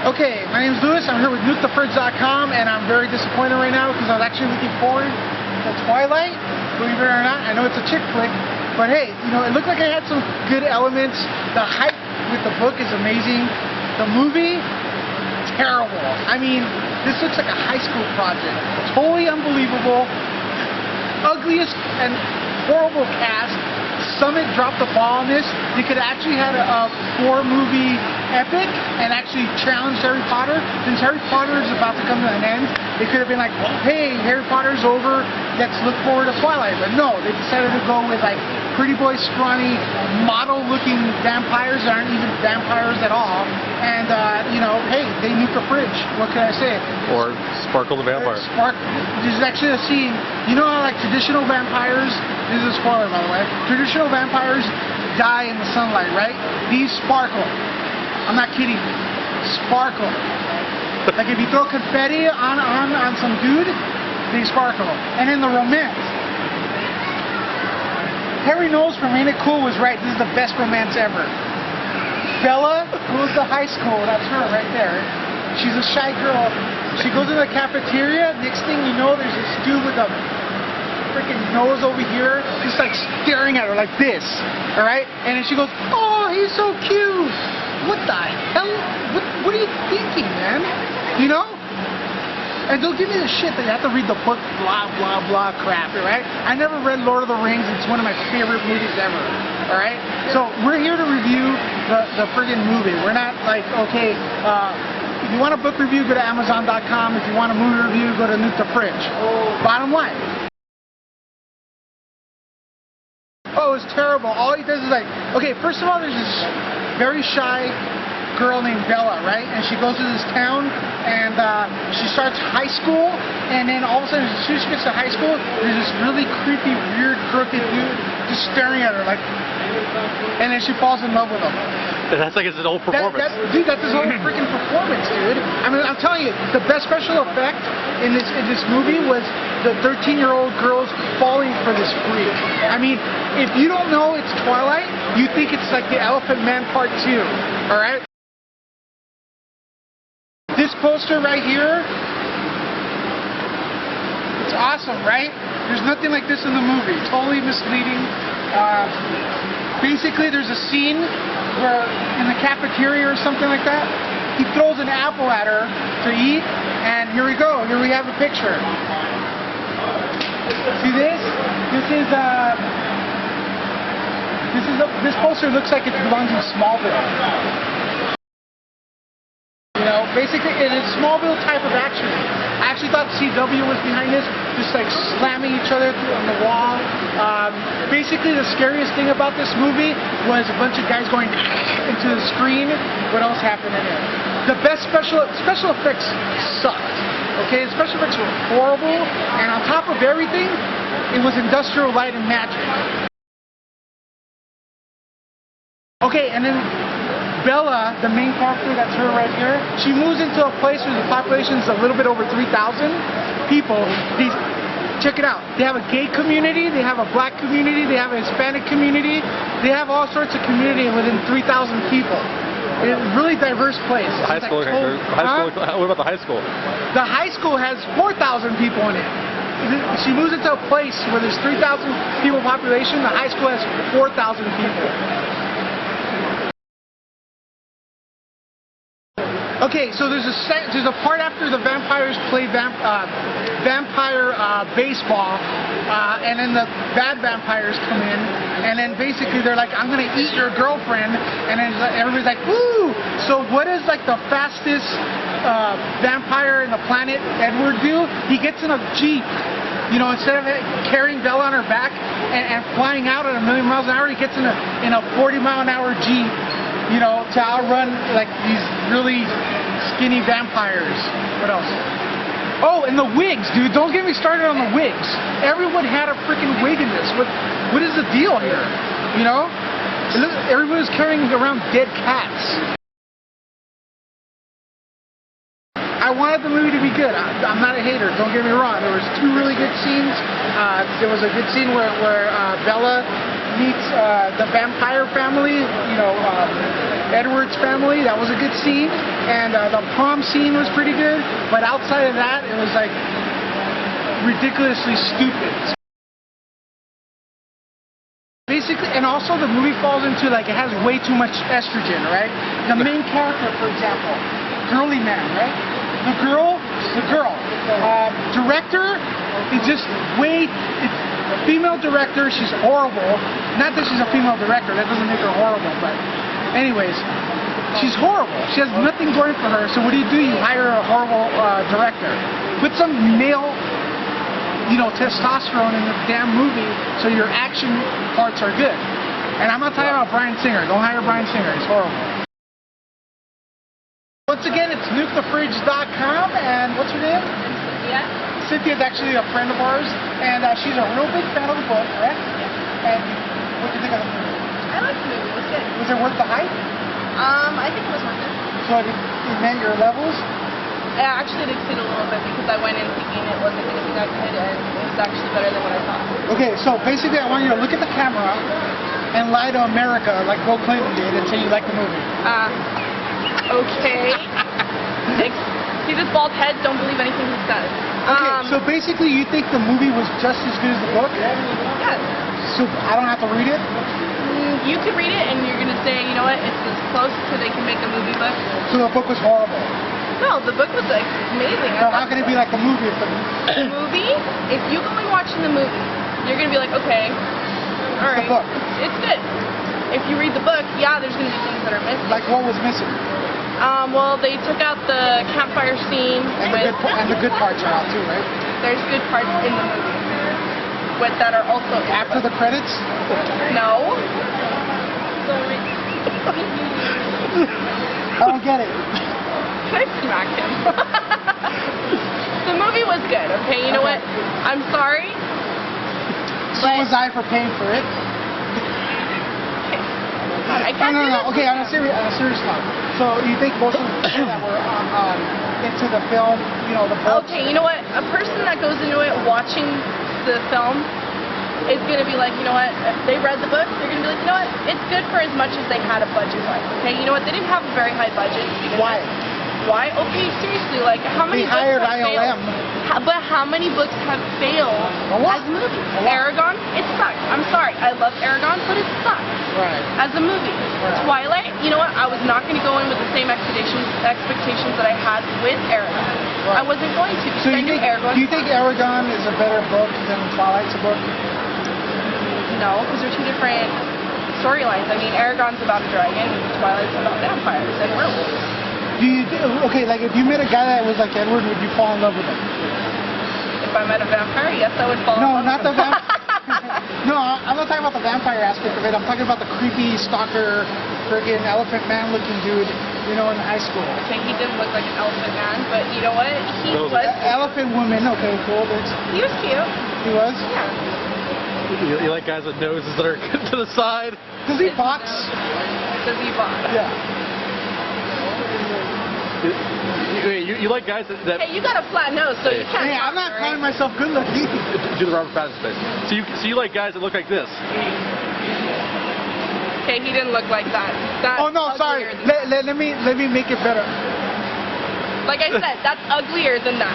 Okay, my name's Lewis. I'm here with NukedTheFridge.com, and I'm very disappointed right now because I was actually looking forward to Twilight. Believe it or not, I know it's a chick flick, but hey, you know, it looked like it had some good elements. The hype with the book is amazing. The movie, terrible. I mean, this looks like a high school project. Totally unbelievable. Ugliest and horrible cast. Summit dropped the ball on this. They could actually had a 4-movie epic and actually challenged Harry Potter. Since Harry Potter is about to come to an end, they could have been like, hey, Harry Potter's over, let's look forward to Twilight. But no, they decided to go with like pretty boy, scrawny, model-looking vampires that aren't even vampires at all. And, you know, hey, they nuke the fridge. What can I say? Or Sparkle the Vampire. There's actually a scene, you know how like traditional vampires, this is a spoiler by the way, traditional vampires die in the sunlight, right? These sparkle. I'm not kidding. Sparkle. Like if you throw confetti on some dude, they sparkle. And in the romance, Harry knows from Ain't It Cool was right. This is the best romance ever. Bella goes to high school. That's her right there. She's a shy girl. She goes in the cafeteria. Next thing you know, there's this dude with a freaking nose over here, just like staring at her like this. All right? And then she goes, "Oh, he's so cute." What the hell? What are you thinking, man? You know? And don't give me the shit that you have to read the book, blah, blah, blah crap, right? I never read Lord of the Rings. It's one of my favorite movies ever, all right? So we're here to review the friggin' movie. We're not like, okay, if you want a book review, go to Amazon.com. If you want a movie review, go to Nuke the Fridge. Bottom line. Oh, it's terrible. All he does is like, okay, first of all, there's this very shy girl named Bella, right? And she goes to this town, and she starts high school, and then all of a sudden, as soon as she gets to high school, there's this really creepy, weird, crooked dude just staring at her, like, and then she falls in love with him. That's like it's an old performance. Dude, that's his whole freaking performance, dude. I mean, I'm telling you, the best special effect in this movie was the 13-year-old girls falling for this freak. I mean, if you don't know it's Twilight, you think it's like the Elephant Man Part 2, all right? This poster right here, it's awesome, right? There's nothing like this in the movie. Totally misleading. Basically, there's a scene where in the cafeteria or something like that, he throws an apple at her to eat, and here we go. Here we have a picture. See this? This poster looks like it belongs in Smallville. You know, basically, it is Smallville type of action. I actually thought CW was behind this, just like slamming each other on the wall. Basically, the scariest thing about this movie was a bunch of guys going into the screen. What else happened in it? The best special effects sucked. Okay, the special effects were horrible, and on top of everything, it was industrial light and magic. Okay, and then Bella, the main character, that's her right here, she moves into a place where the population is a little bit over 3,000 people. Check it out. They have a gay community, they have a black community, they have a Hispanic community, they have all sorts of community within 3,000 people. It's a really diverse place. What about the high school? The high school has 4,000 people in it. She moves into a place where there's 3,000 people population, the high school has 4,000 people. Okay, so there's a part after the vampires play vampire baseball, and then the bad vampires come in, and then basically they're like, "I'm gonna eat your girlfriend," and then everybody's like, "Woo!" So what does like the fastest vampire in the planet, Edward, do? He gets in a Jeep. You know, instead of carrying Bella on her back and flying out at 1,000,000 miles an hour, he gets in a 40-mile-an-hour Jeep. You know, to outrun like these really skinny vampires. What else? Oh, and the wigs, dude. Don't get me started on the wigs. Everyone had a freaking wig in this. What is the deal here? You know? Everyone was carrying around dead cats. I wanted the movie to be good. I'm not a hater, don't get me wrong. There was 2 really good scenes. There was a good scene where Bella meets the vampire family, you know, Edward's family. That was a good scene. And the prom scene was pretty good, but outside of that, it was like ridiculously stupid. Basically, and also the movie falls into like it has way too much estrogen, right? The main character, for example, girly man, right? The girl, director is just female director. She's horrible. Not that she's a female director, that doesn't make her horrible, but anyways, she's horrible. She has nothing going for her. So what do? You hire a horrible director. Put some male, testosterone in the damn movie, so your action parts are good. And I'm not talking about Bryan Singer. Don't hire Bryan Singer. He's horrible. Once again, it's NukedTheFridge.com, and what's her name? Yeah. Cynthia's actually a friend of ours, and she's a real big fan of the book, right? And what do you think of the movie? I like the movie. It was good. Was it worth the hype? I think it was worth it. So it met your levels? I actually did exceed a little bit because I went in thinking it wasn't going to be that good, and it was actually better than what I thought. Okay, so basically I want you to look at the camera and lie to America like Bill Clinton did and say you like the movie. Okay. See this bald head? Don't believe anything he says. Okay, so basically you think the movie was just as good as the book? Yes. So I don't have to read it? You could read it and you're going to say, you know what, it's as close to they can make a movie book. So the book was horrible? No, the book was like amazing. So how can it be like the movie? The movie, if you go in watching the movie, you're going to be like, okay, all right, the book. It's good. If you read the book, yeah, there's going to be things that are missing. Like what was missing? Well, they took out the campfire scene. And the good parts are out too, right? There's good parts in the movie that are also after the credits. No. I don't get it. I smacked him. The movie was good. Okay, you know what? I'm sorry. So was I for paying for it. I can't do this. Okay, on a serious note. So you think most of the people that were into the film, the books? Okay, you know what? A person that goes into it watching the film is going to be like, you know what? If they read the book, they're going to be like, you know what? It's good for as much as they had a budget-wise. Okay, you know what? They didn't have a very high budget. Why? Why? Okay, seriously, like how many books hired have ILM. failed? But how many books have failed as movies? Aragon, it sucked. I'm sorry, I love Aragon, but it sucked. Right. As a movie. Right. Twilight, you know what? I was not going to go in with the same expectations that I had with Aragon. Right. I wasn't going to. So do you think Aragon is a better book than Twilight's a book? No, because they're two different storylines. I mean, Aragon's about a dragon, and Twilight's about vampires and werewolves. Like if you met a guy that was like Edward, would you fall in love with him? If I met a vampire, yes, I would fall in love not with the him. No, I'm not talking about the vampire aspect of it. I'm talking about the creepy stalker, friggin' elephant man looking dude, in high school. Okay, he didn't look like an elephant man, but you know what? He was. Elephant woman, okay, cool. He was cute. He was? Yeah. You like guys with noses that are to the side? Does he box? Does he box? Yeah. You like guys that Hey, you got a flat nose, so you can't. Hey, I'm not calling myself good looking. do the Robert Pattinson face. So you like guys that look like this? Okay, he didn't look like that. That's oh no, sorry. Let me make it better. Like I said, that's uglier than that.